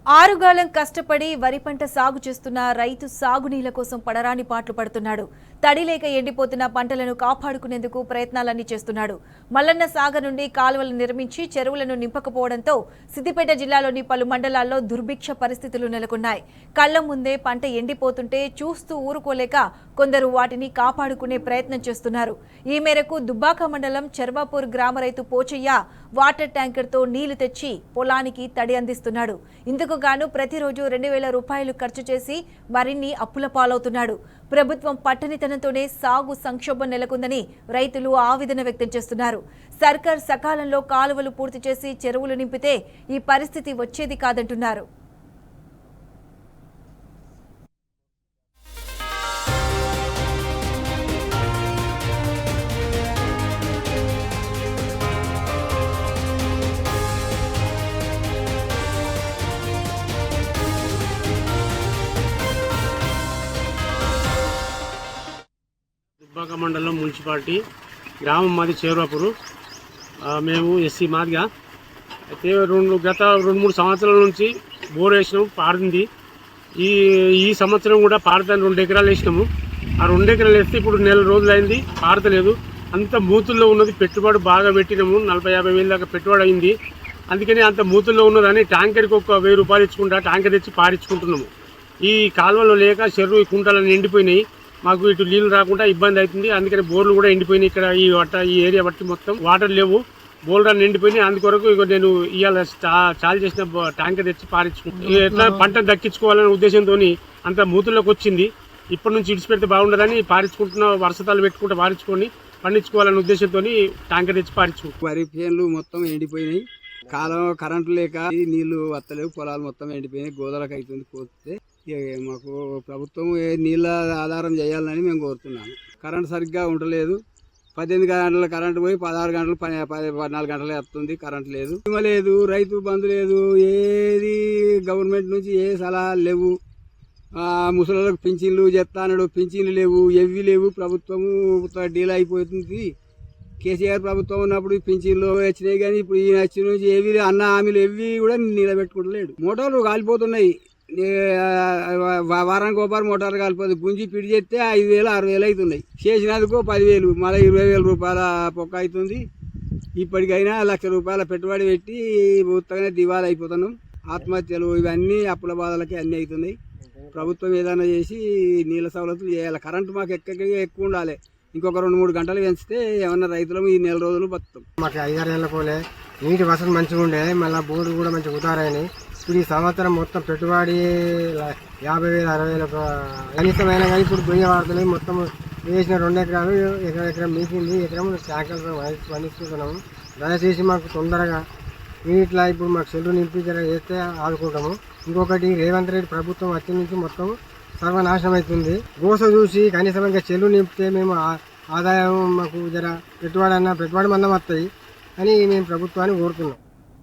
ఆరుగాలం కష్టపడి వరి పంట సాగు చేస్తున్న రైతు సాగునీళ్ల కోసం పడరాని పాట్లు పడుతున్నాడు. తడి లేక ఎండిపోతున్న పంటలను కాపాడుకునేందుకు ప్రయత్నాలన్నీ చేస్తున్నాడు. మల్లన్న సాగర్ నుండి కాలువలు నిర్మించి చెరువులను నింపకపోవడంతో సిద్దిపేట జిల్లాలోని పలు మండలాల్లో దుర్భిక్ష పరిస్థితులు నెలకొన్నాయి. కళ్ల ముందే పంట ఎండిపోతుంటే చూస్తూ ఊరుకోలేక కొందరు వాటిని కాపాడుకునే ప్రయత్నం చేస్తున్నారు. ఈ మేరకు దుబ్బాక మండలం చెర్వాపూర్ గ్రామ రైతు పోచయ్య వాటర్ ట్యాంకర్తో నీళ్లు తెచ్చి పొలానికి తడి అందిస్తున్నాడు. ఇందుకు గాను ప్రతిరోజు 2000 రూపాయలు ఖర్చు చేసి మరిన్ని అప్పుల పాలవుతున్నాడు. ప్రభుత్వం పట్టనితనంతోనే సాగు సంక్షోభం నెలకొందని రైతులు ఆవేదన వ్యక్తం చేస్తున్నారు. సర్కార్ సకాలంలో కాలువలు పూర్తి చేసి చెరువులు నింపితే ఈ పరిస్థితి వచ్చేది కాదంటున్నారు. దుబ్బాక మండలం మున్సిపాలిటీ గ్రామం మాది చేరువాపురు. మేము ఎస్సీ మాదిగా అయితే గత 2-3 సంవత్సరాల నుంచి బోర్ వేసినాము, పారింది. ఈ సంవత్సరం కూడా పారుతాను 2 ఎకరాలు వేసినాము. ఆ 2 ఎకరాలు వేస్తే ఇప్పుడు నెల రోజులు అయింది, పారతలేదు. అంత మూతుల్లో ఉన్నది. పెట్టుబడి బాగా పెట్టినాము, 40-50 వేల దాకా పెట్టుబడి అయింది. అందుకని అంత మూతుల్లో ఉన్నదని ట్యాంకర్కి ఒక 1000 రూపాయలు ఇచ్చుకుంటా ట్యాంకర్ తెచ్చి పారించుకుంటున్నాము. ఈ కాలువలో లేక చెరువు కుంటలను ఎండిపోయినాయి. మాకు ఇటు నీళ్ళు రాకుండా ఇబ్బంది అవుతుంది. అందుకని బోర్లు కూడా ఎండిపోయినాయి. ఇక్కడ ఈ ఏరియా బట్టి మొత్తం వాటర్ లేవు, బోర్లు ఎండిపోయినాయి. అందుకొరకు ఇక నేను ఇవాళ చాలు చేసిన ట్యాంకర్ తెచ్చి పారించుకుంటాను. ఎట్లా పంట దక్కించుకోవాలనే ఉద్దేశంతో అంత మూతుల్లోకి వచ్చింది. ఇప్పటి నుంచి ఇడిచిపెడితే బాగుండదని పారించుకుంటున్న, వర్షతాలు పెట్టుకుంటూ పారించుకొని పండించుకోవాలనే ఉద్దేశంతో ట్యాంకర్ తెచ్చి పారించుకుంటాం. వరి చేనులు మొత్తం ఎండిపోయినాయి. కాలం కరెంటు లేక నీళ్లు వత్తలేవు, పొలాలు మొత్తం ఎండిపోయినాయి. గోదలకు అవుతుంది పోతే. మాకు ప్రభుత్వం నీళ్ళ ఆధారం చేయాలని మేము కోరుతున్నాము. కరెంట్ సరిగ్గా ఉండలేదు. 18 గంటల కరెంటు పోయి 16 గంటలు 14 గంటలు వస్తుంది. కరెంట్ లేదు, లేదు, రైతు బంధు లేదు, ఏది గవర్నమెంట్ నుంచి ఏ సలహాలు లేవు. ముసలిలకు పింఛన్లు చెప్తానడు, పింఛన్లు లేవు, ఎవ్వి లేవు. ప్రభుత్వము డీల్ అయిపోతుంది. కేసీఆర్ ప్రభుత్వం ఉన్నప్పుడు పింఛన్లు వచ్చినాయి, కానీ ఇప్పుడు ఈ వచ్చిన నుంచి ఏవి అన్న హామీలు ఎవ్వి కూడా నిలబెట్టుకుంటలేడు. మోటార్లు కాలిపోతున్నాయి. వారానికి ఒకసారి మోటార్లు కాలిపోతుంది. గుంజి పిడి చేస్తే 5,000-6,000 అవుతున్నాయి. చేసినందుకు 10,000, మళ్ళీ 20,000 రూపాయల పొక్క అవుతుంది. ఇప్పటికైనా 1,00,000 రూపాయల పెట్టుబడి పెట్టి ఉత్తగానే దివాలా అయిపోతున్నాం. ఆత్మహత్యలు ఇవన్నీ అప్పుల బాధలకి అన్నీ అవుతున్నాయి. ప్రభుత్వం ఏదైనా చేసి నీళ్ళ సవలతులు చేయాలి. కరెంటు మాకు ఎక్కువ ఉండాలి. ఇంకొక 2-3 గంటలు పెంచితే ఏమన్నా రైతులం ఈ నెల రోజులు బతుకుతాం. మాకు 5-6 ఏళ్ళ పోలే నీటి వసతి మంచిగా ఉండే, మళ్ళీ బోర్డు కూడా మంచిగా ఉదారైనాయి. ఇప్పుడు ఈ సంవత్సరం మొత్తం పెట్టుబడి 50,000-60,000 కనీసమైనా కానీ ఇప్పుడు దొయ్య వాడుతున్నాయి. మొత్తం వేసిన 2 ఎకరాలు ఎకరం మీసింది. ఎకరం ట్యాంకర్ పండిస్తున్నాము. దయచేసి మాకు తొందరగా ఇట్లా ఇప్పుడు మాకు చెల్లు నింపి చేస్తే ఆదుకుంటాము. ఇంకొకటి రేవంత్ రెడ్డి ప్రభుత్వం వచ్చి నుంచి మొత్తం సర్వనాశనం అవుతుంది. గోస చూసి కనీసం ఇంకా చెల్లు నింపితే మేము ఆదాయం మాకు పెట్టుబడి మందం వస్తాయి అని మేము ప్రభుత్వాన్ని కోరుతున్నాం.